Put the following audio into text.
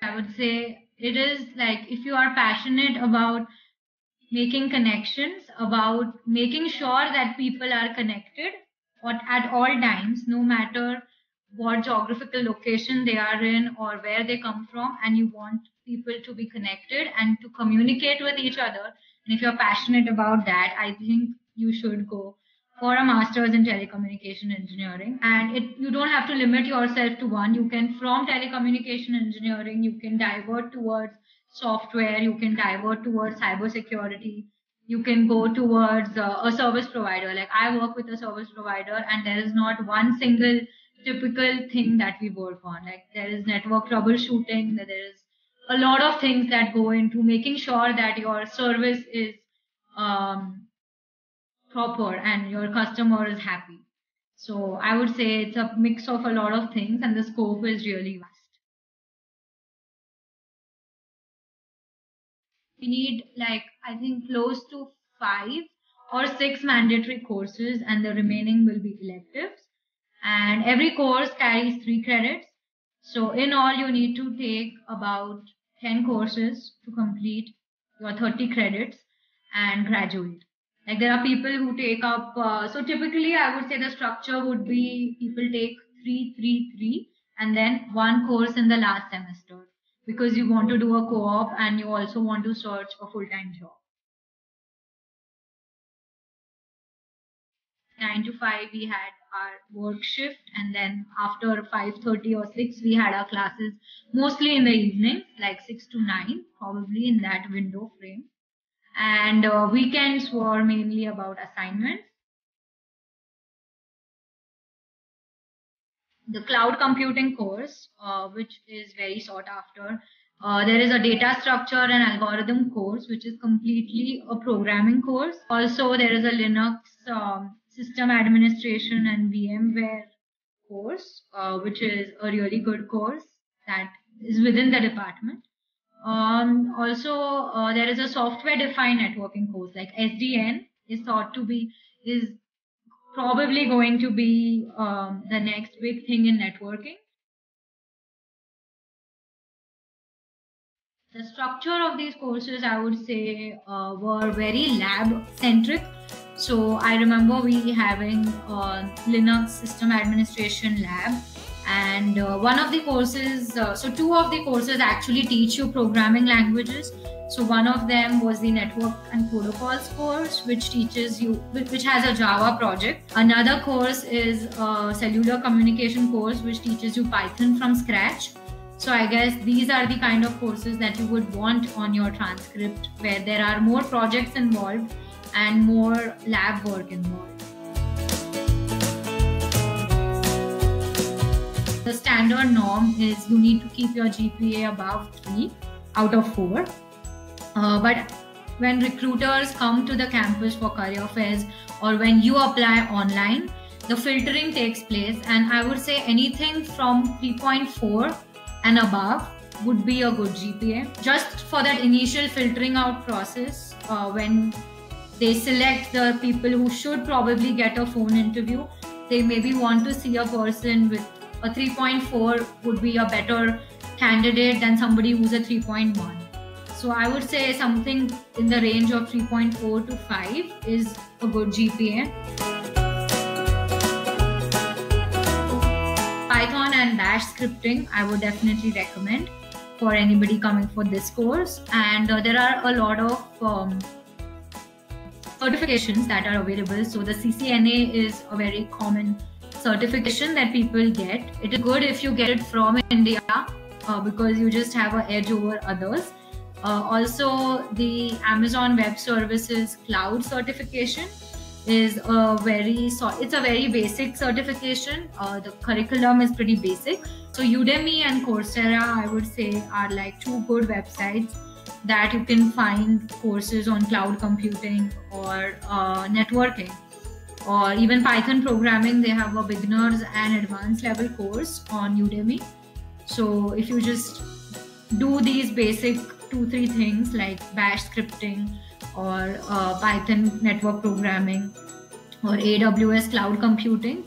I would say it is like if you are passionate about making connections, about making sure that people are connected or at all times, no matter what geographical location they are in or where they come from, and you want people to be connected and to communicate with each other. And if you're passionate about that, I think you should go for a master's in telecommunication engineering. And you don't have to limit yourself to one. You can, from telecommunication engineering, you can divert towards software, you can divert towards cybersecurity, you can go towards a service provider. Like I work with a service provider, and there is not one single typical thing that we work on. Like there is network troubleshooting, there is a lot of things that go into making sure that your service is um, proper and your customer is happy. So I would say it's a mix of a lot of things, and the scope is really vast. We need, like, I think close to 5 or 6 mandatory courses, and the remaining will be electives. And every course carries 3 credits. So in all, you need to take about 10 courses to complete your 30 credits and graduate. Like there are people who take up, so typically I would say the structure would be people take 3, 3, 3, and then one course in the last semester, because you want to do a co-op and you also want to search a full-time job. 9 to 5 we had our work shift, and then after 5:30 or 6 we had our classes, mostly in the evening, like 6 to 9, probably in that window frame. And weekends were mainly about assignments. The cloud computing course, which is very sought after. There is a data structure and algorithm course, which is completely a programming course. Also, there is a Linux system administration and VMware course, which is a really good course that is within the department. Also, there is a software-defined networking course, like SDN is thought to be is probably going to be the next big thing in networking. The structure of these courses, I would say, were very lab centric. So I remember we having a Linux system administration lab, and one of the courses, so two of the courses actually teach you programming languages. So one of them was the network and protocols course, which teaches you, which has a Java project. Another course is a cellular communication course, which teaches you Python from scratch. So I guess these are the kind of courses that you would want on your transcript, where there are more projects involved and more lab work involved. The standard norm is you need to keep your GPA above 3 out of 4. But when recruiters come to the campus for career fairs, or when you apply online, the filtering takes place, and I would say anything from 3.4 and above would be a good GPA. Just for that initial filtering out process, when they select the people who should probably get a phone interview, they maybe want to see a person with a 3.4 would be a better candidate than somebody who's a 3.1. So I would say something in the range of 3.4 to 5 is a good GPA. Python and Bash scripting, I would definitely recommend for anybody coming for this course. And there are a lot of certifications that are available. So the CCNA is a very common certification that people get. It is good if you get it from India because you just have an edge over others. Also, the Amazon Web Services Cloud certification is it's a very basic certification. The curriculum is pretty basic. So Udemy and Coursera, I would say, are like two good websites that you can find courses on cloud computing or networking, or even Python programming. They have a beginners and advanced level course on Udemy. So if you just do these basic 2-3 things like Bash scripting or Python network programming or AWS cloud computing,